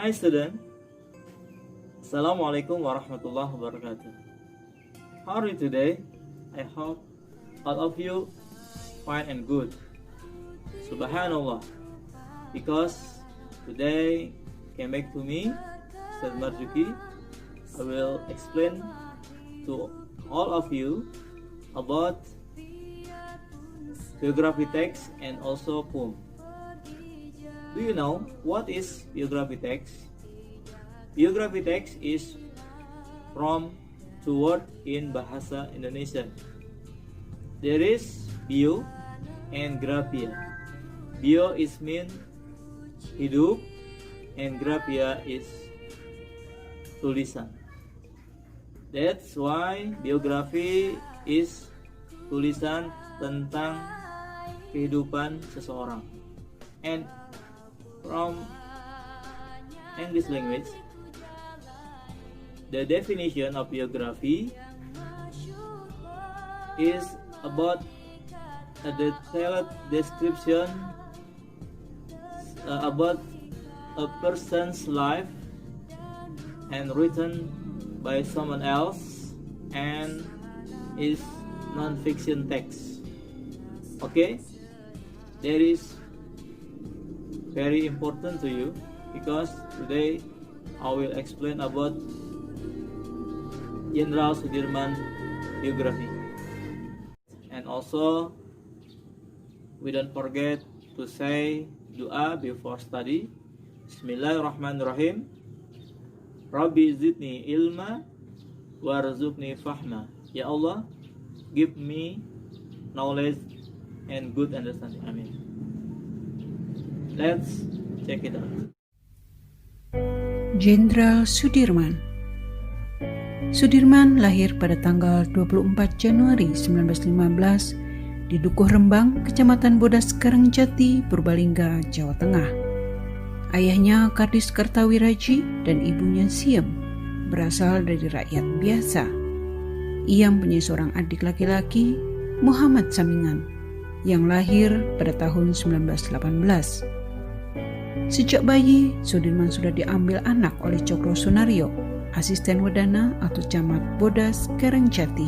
Hi student, Assalamualaikum warahmatullahi wabarakatuh. How are you today? I hope all of you fine and good. Subhanallah, because today came back to me, Ustaz Marzuki. I will explain to all of you about biography text and also poem. Do you know what is biography text? Biography text is from two words in Bahasa Indonesia. There is bio and graphia. Bio is mean hidup and graphia is tulisan. That's why biography is tulisan tentang kehidupan seseorang. And from English language, the definition of biography is about a detailed description about a person's life and written by someone else and is non-fiction text. Okay, that is very important to you because today I will explain about Jenderal Sudirman biography. And also we don't forget to say dua before study. Bismillahirrahmanirrahim. Rabbi zidni ilma warzuqni fahma. Ya Allah, give me knowledge and good understanding. Amin. Let's check it out. Jenderal Sudirman. Sudirman lahir pada tanggal 24 Januari 1915 di Dukuh Rembang, Kecamatan Bodas Karangjati, Purbalingga, Jawa Tengah. Ayahnya Kardis Kartawiraji dan ibunya Siem, berasal dari rakyat biasa. Ia mempunyai seorang adik laki-laki, Muhammad Samingan, yang lahir pada tahun 1918. Sejak bayi, Sudirman sudah diambil anak oleh Cokro Sunario, asisten wedana atau camat Bodas Karangjati.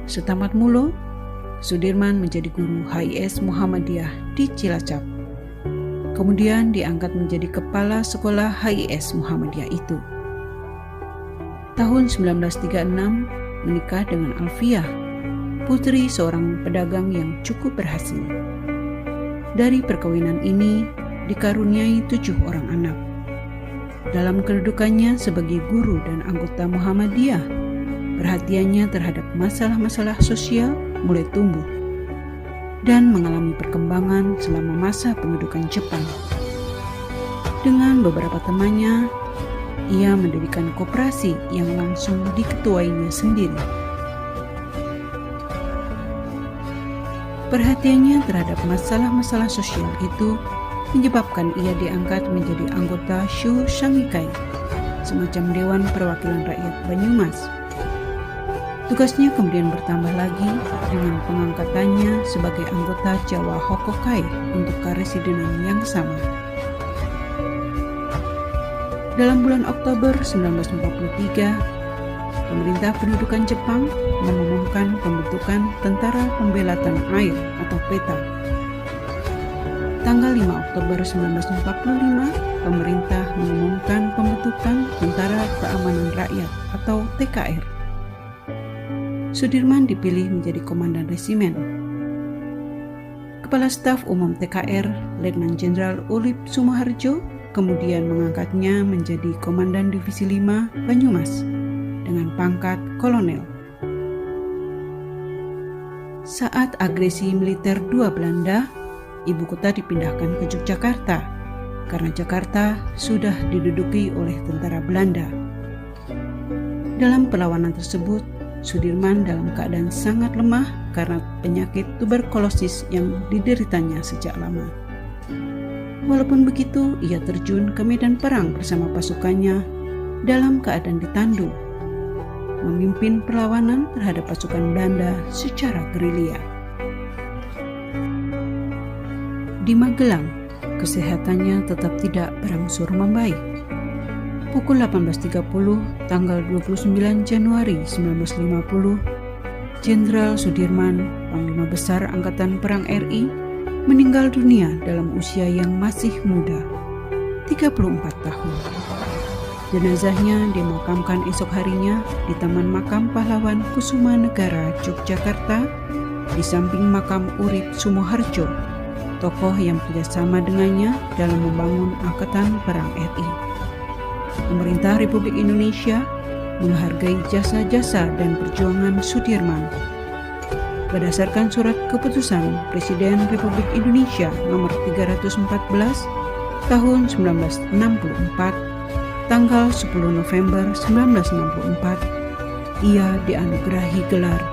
Setamat mulo, Sudirman menjadi guru HIS Muhammadiyah di Cilacap. Kemudian diangkat menjadi kepala sekolah HIS Muhammadiyah itu. Tahun 1936 menikah dengan Alfiah, putri seorang pedagang yang cukup berhasil. Dari perkawinan ini dikaruniai 7 orang anak. Dalam kedudukannya sebagai guru dan anggota Muhammadiyah, perhatiannya terhadap masalah-masalah sosial mulai tumbuh dan mengalami perkembangan selama masa pendudukan Jepang. Dengan beberapa temannya, ia mendirikan koperasi yang langsung diketuainya sendiri. Perhatiannya terhadap masalah-masalah sosial itu menyebabkan ia diangkat menjadi anggota Shu Sangikai, semacam Dewan Perwakilan Rakyat Banyumas. Tugasnya kemudian bertambah lagi dengan pengangkatannya sebagai anggota Jawa Hokokai untuk karesidenan yang sama. Dalam bulan Oktober 1943, pemerintah pendudukan Jepang mengumumkan pembentukan Tentara Pembela Tanah Air atau PETA. Tanggal 5 Oktober 1945, pemerintah mengumumkan pembentukan Tentara Keamanan Rakyat atau TKR. Sudirman dipilih menjadi komandan resimen. Kepala Staf Umum TKR, Letnan Jenderal Ulip Sumoharjo, kemudian mengangkatnya menjadi Komandan Divisi 5 Banyumas dengan pangkat kolonel. Saat agresi militer dua Belanda, ibu kota dipindahkan ke Yogyakarta karena Jakarta sudah diduduki oleh tentara Belanda. Dalam perlawanan tersebut, Sudirman dalam keadaan sangat lemah karena penyakit tuberkulosis yang dideritanya sejak lama. Walaupun begitu, ia terjun ke medan perang bersama pasukannya dalam keadaan ditandu, memimpin perlawanan terhadap pasukan Belanda secara gerilya. Di Magelang, kesehatannya tetap tidak berangsur membaik. Pukul 18.30 tanggal 29 Januari 1950, Jenderal Sudirman, Panglima Besar Angkatan Perang RI, meninggal dunia dalam usia yang masih muda, 34 tahun. Jenazahnya dimakamkan esok harinya di Taman Makam Pahlawan Kusuma Negara, Yogyakarta, di samping makam Urip Sumoharjo, tokoh yang kerjasama dengannya dalam membangun Angkatan Perang RI. Pemerintah Republik Indonesia menghargai jasa-jasa dan perjuangan Sudirman. Berdasarkan surat keputusan Presiden Republik Indonesia nomor 314 tahun 1964, tanggal 10 November 1964, ia dianugerahi gelar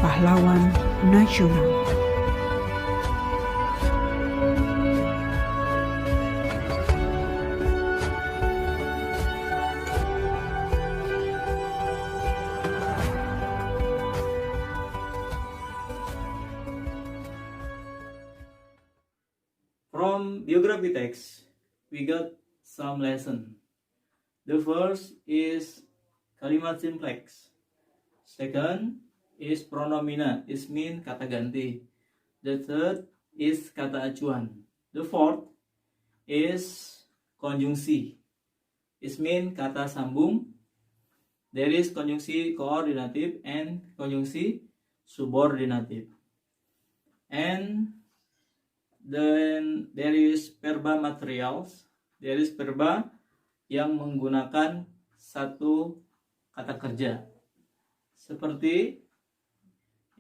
Pahlawan Nasional. From biography text, we got some lesson. The first is kalimat simplex. Second is pronomina, is mean kata ganti. The third is kata acuan. The fourth is konjungsi, is mean kata sambung. There is konjungsi koordinatif and konjungsi subordinatif. And then there is verba materials. There is verba yang menggunakan satu kata kerja. Seperti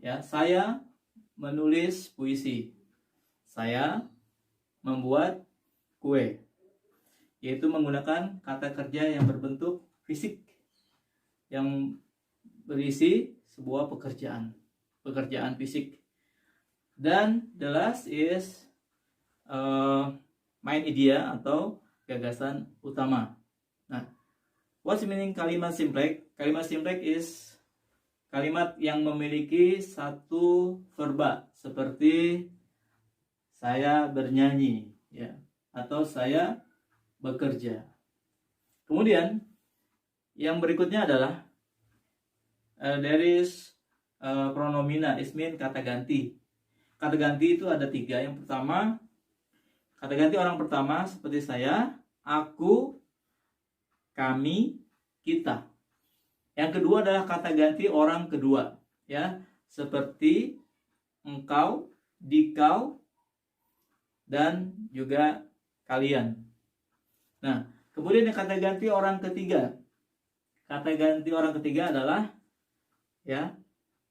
ya, saya menulis puisi. Saya membuat kue. Yaitu menggunakan kata kerja yang berbentuk fisik yang berisi sebuah pekerjaan fisik. Dan the last is main idea atau gagasan utama. Nah, what's meaning kalimat simplex? Kalimat simplex is kalimat yang memiliki satu verba, seperti saya bernyanyi, ya, atau saya bekerja. Kemudian yang berikutnya adalah there is pronomina, is mean kata ganti. Kata ganti itu ada 3. Yang pertama, kata ganti orang pertama seperti saya, aku, kami, kita. Yang kedua adalah kata ganti orang kedua, ya, seperti engkau, dikau, dan juga kalian. Nah, kemudian yang kata ganti orang ketiga. Kata ganti orang ketiga adalah, ya,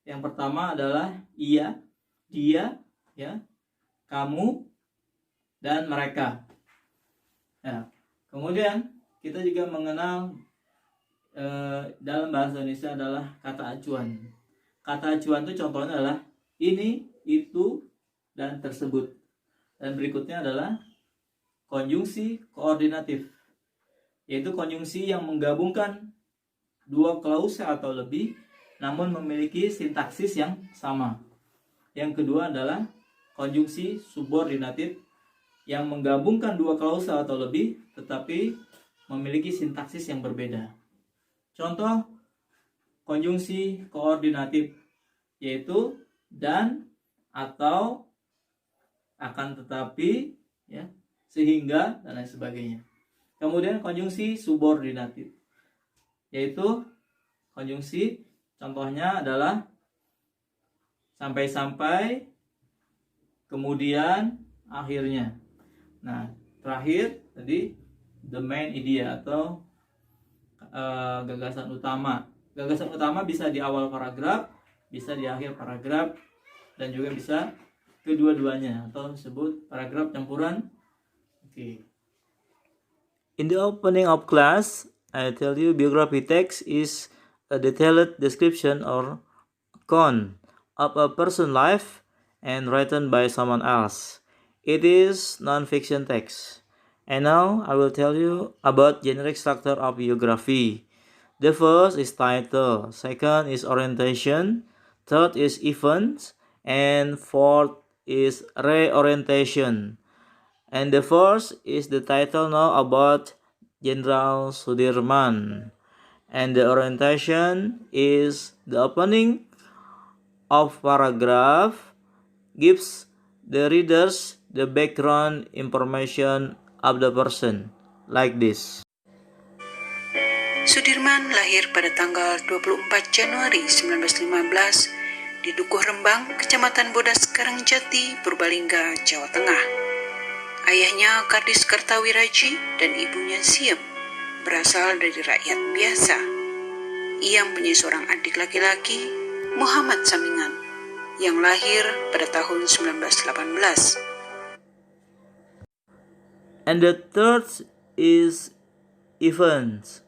yang pertama adalah ia, dia, ya, kamu, dan mereka. Nah, kemudian kita juga mengenal dalam bahasa Indonesia adalah kata acuan. Kata acuan itu contohnya adalah ini, itu, dan tersebut. Dan berikutnya adalah konjungsi koordinatif, yaitu konjungsi yang menggabungkan dua klausa atau lebih namun memiliki sintaksis yang sama. Yang kedua adalah konjungsi subordinatif yang menggabungkan dua klausa atau lebih tetapi memiliki sintaksis yang berbeda. Contoh konjungsi koordinatif yaitu dan, atau, akan tetapi, ya, sehingga, dan lain sebagainya. Kemudian konjungsi subordinatif yaitu konjungsi contohnya adalah sampai-sampai, kemudian, akhirnya. Nah, terakhir tadi the main idea atau gagasan utama. Gagasan utama bisa di awal paragraf, bisa di akhir paragraf, dan juga bisa kedua-duanya atau disebut paragraf campuran. Okay. In the opening of class, I tell you biography text is a detailed description or account of a person's life and written by someone else. It is non-fiction text. And now I will tell you about generic structure of biography. The first is title, second is orientation, third is events, and fourth is reorientation. And the first is the title now about Jenderal Sudirman. And the orientation is the opening of paragraph gives the readers the background information of the person, like this. Sudirman lahir pada tanggal 24 Januari 1915 di Dukuh Rembang, Kecamatan Bodas Karangjati, Purbalingga, Jawa Tengah. Ayahnya Kardis Kertawiraji dan ibunya Siem berasal dari rakyat biasa. Ia mempunyai seorang adik laki-laki, Muhammad Samingan, yang lahir pada tahun 1918. And the third is events.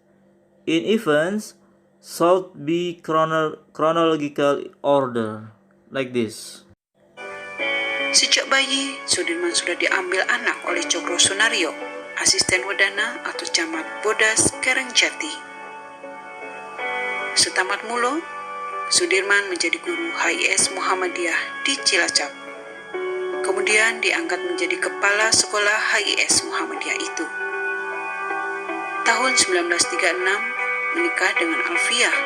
In events should be chronological order, like this. Sejak bayi, Sudirman sudah diambil anak oleh Cokro Sunario, asisten Wedana atau camat Bodas Karangjati. Setamat mulo, Sudirman menjadi guru HIS Muhammadiyah di Cilacap. Kemudian diangkat menjadi kepala sekolah HIS Muhammadiyah itu. Tahun 1936 menikah dengan Alfiah,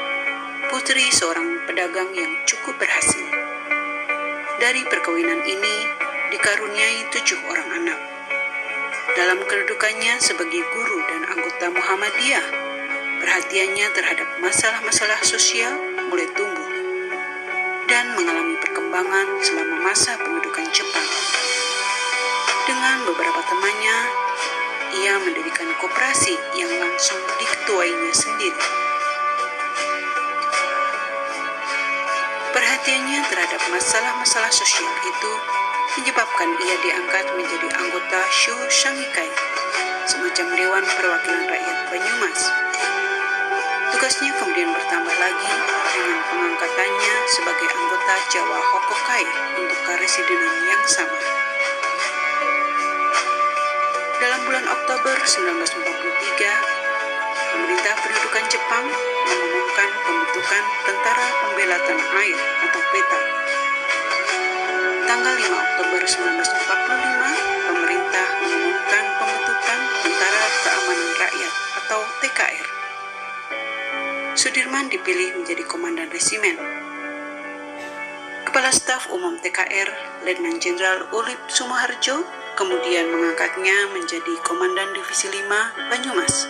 putri seorang pedagang yang cukup berhasil. Dari perkawinan ini dikaruniai 7 orang anak. Dalam kedudukannya sebagai guru dan anggota Muhammadiyah, perhatiannya terhadap masalah-masalah sosial mulai tumbuh dan mengalami perkembangan selama masa pendudukan Jepang. Dengan beberapa temannya, ia mendirikan koperasi yang langsung diketuainya sendiri. Perhatiannya terhadap masalah-masalah sosial itu menyebabkan ia diangkat menjadi anggota Shu Sangikai, semacam Dewan Perwakilan Rakyat Banyumas. Tugasnya kemudian bertambah lagi dengan pengangkatannya sebagai anggota Jawa Hokokai untuk karesidenan yang sama. Dalam bulan Oktober 1943, pemerintah pendudukan Jepang mengumumkan pembentukan Tentara Pembela Tanah Air atau PETA. Tanggal 5 Oktober 1945, pemerintah mengumumkan pembentukan Tentara Keamanan Rakyat atau TKR. Sudirman dipilih menjadi komandan resimen. Kepala Staf Umum TKR, Letnan Jenderal Urip Sumoharjo, kemudian mengangkatnya menjadi Komandan Divisi 5 Banyumas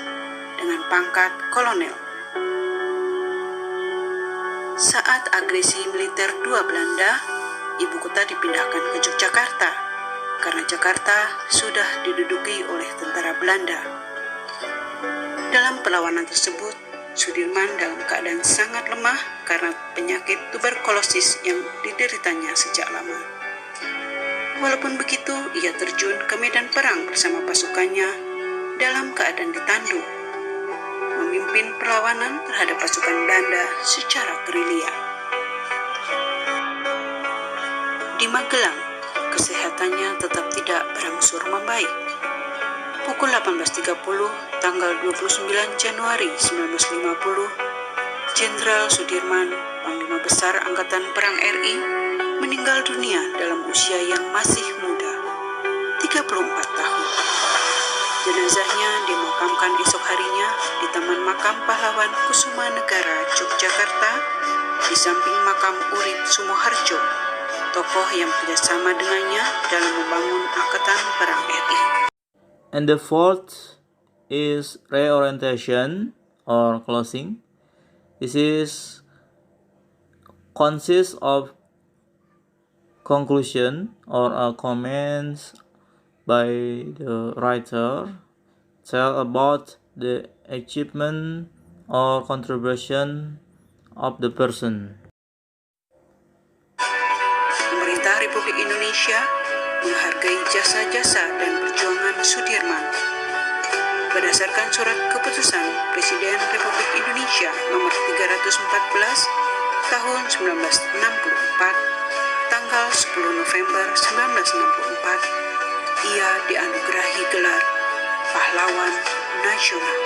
dengan pangkat kolonel. Saat agresi militer II Belanda, ibu kota dipindahkan ke Yogyakarta karena Jakarta sudah diduduki oleh tentara Belanda. Dalam perlawanan tersebut, Sudirman dalam keadaan sangat lemah karena penyakit tuberkulosis yang dideritanya sejak lama. Walaupun begitu, ia terjun ke medan perang bersama pasukannya dalam keadaan ditandu, memimpin perlawanan terhadap pasukan Belanda secara gerilya. Di Magelang, kesehatannya tetap tidak berangsur membaik. Pukul 18.30, tanggal 29 Januari 1950, Jenderal Sudirman, Panglima Besar Angkatan Perang RI, meninggal dunia dalam usia yang masih muda, 34 tahun. Jenazahnya dimakamkan esok harinya di Taman Makam Pahlawan Kusuma Negara, Yogyakarta, di samping makam Urip Sumoharjo, tokoh yang bekerjasama dengannya dalam membangun Angkatan Perang RI. And the fourth is reorientation or closing. This is consists of conclusion or comments by the writer, tell about the achievement or contribution of the person. Pemerintah Republik Indonesia menghargai jasa-jasa dan perjuangan Sudirman. Berdasarkan surat keputusan Presiden Republik Indonesia nomor 314 tahun 1964, tanggal 10 November 1964, ia dianugerahi gelar Pahlawan Nasional.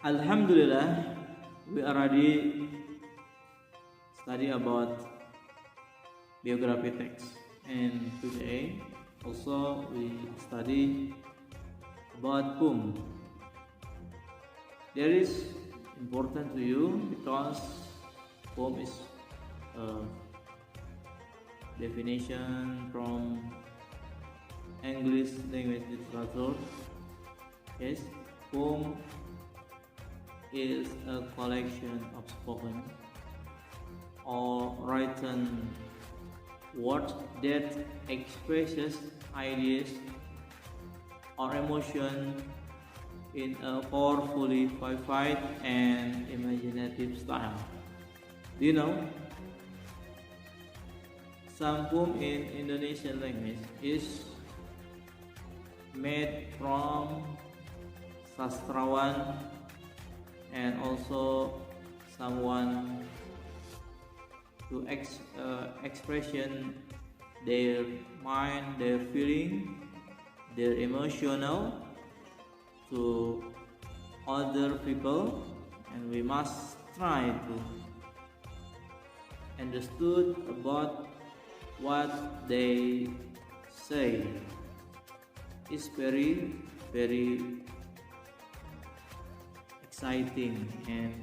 Alhamdulillah, we already study about biography text, and today also we study about poem. There is important to you because poem is a definition from English language literature. Yes, poem is a collection of spoken or written words that expresses ideas or emotion in a powerfully vivid and imaginative style. Do you know? Some poem in Indonesian language is made from sastrawan and also someone to expression their mind, their feeling, their emotional to other people, and we must try to understood about what they say. It's very exciting, and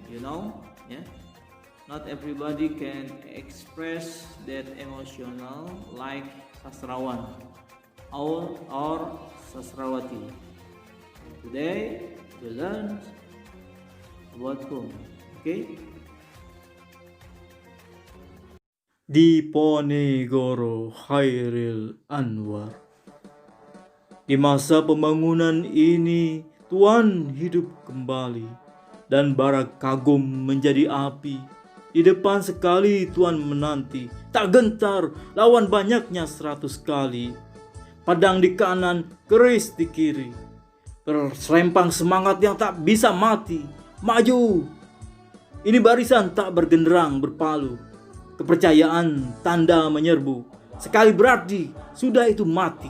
not everybody can express that emotional like sastrawan or sastrawati. Today we learn about poem. Okay. Diponegoro Khairil Anwar. Di masa pembangunan ini, Tuhan hidup kembali dan bara kagum menjadi api. Di depan sekali Tuhan menanti, tak gentar lawan banyaknya 100 kali. Padang di kanan, keris di kiri, berserempang semangat yang tak bisa mati. Maju! Ini barisan tak bergenderang berpalu. Kepercayaan tanda menyerbu. Sekali berarti sudah itu mati.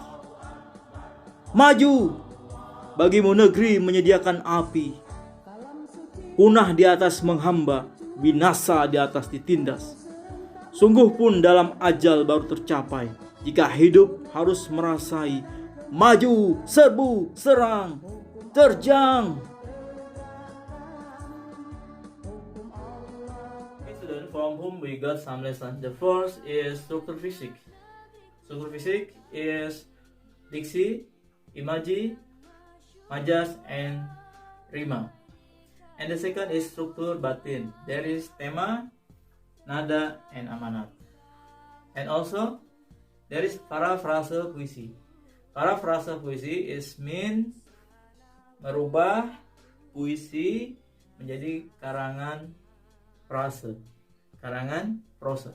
Maju! Bagimu negeri menyediakan api. Punah di atas menghamba, binasa di atas ditindas. Sungguh pun dalam ajal baru tercapai, jika hidup harus merasai. Maju, serbu, serang, terjang. From whom we got some lessons. The first is struktur fisik. Struktur fisik is diksi, imaji, majas, and rima. And the second is struktur batin. There is tema, nada, and amanat. And also there is parafrase puisi. Parafrase puisi is mean merubah puisi menjadi karangan frase. Karangan prosa.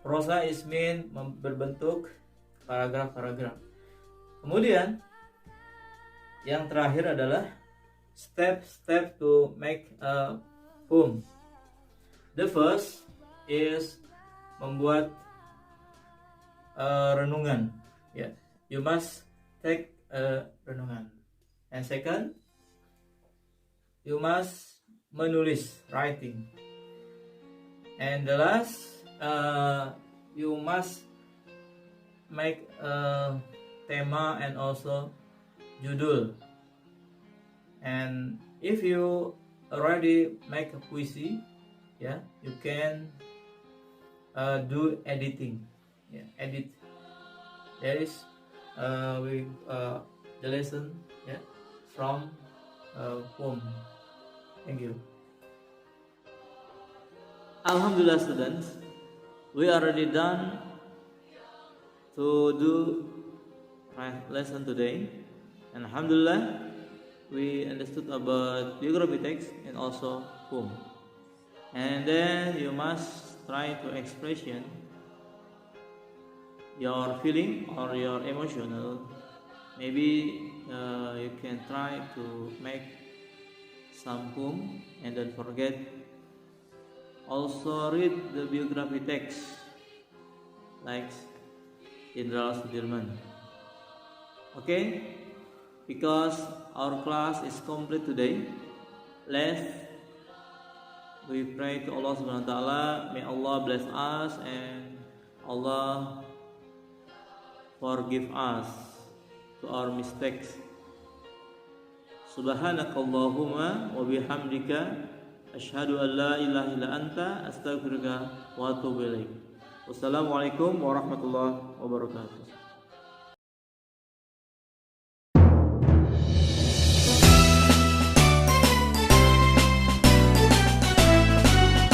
Prosa is mean berbentuk paragraf-paragraf. Kemudian yang terakhir adalah step to make a poem. The first is membuat renungan. Yeah, you must take a renungan. And second, you must menulis, writing. And the last, you must make a tema and also judul. And if you already make a puisi, you can do editing. Edit. There is the lesson from poem. Thank you. Alhamdulillah students, we already done to do lesson today, and Alhamdulillah we understood about biography text and also poem. And then you must try to expression your feeling or your emotional. Maybe you can try to make some poem and then forget. Also read the biography text like Jenderal Sudirman. Okay, because our class is complete today, let's we pray to Allah Subhanahu wa Ta'ala. May Allah bless us and Allah forgive us to our mistakes. Subhanakallahumma wa bihamdika asyhadu an la ilaha illa anta astaghfiruka wa atubu ilaik. Wassalamualaikum warahmatullahi wabarakatuh.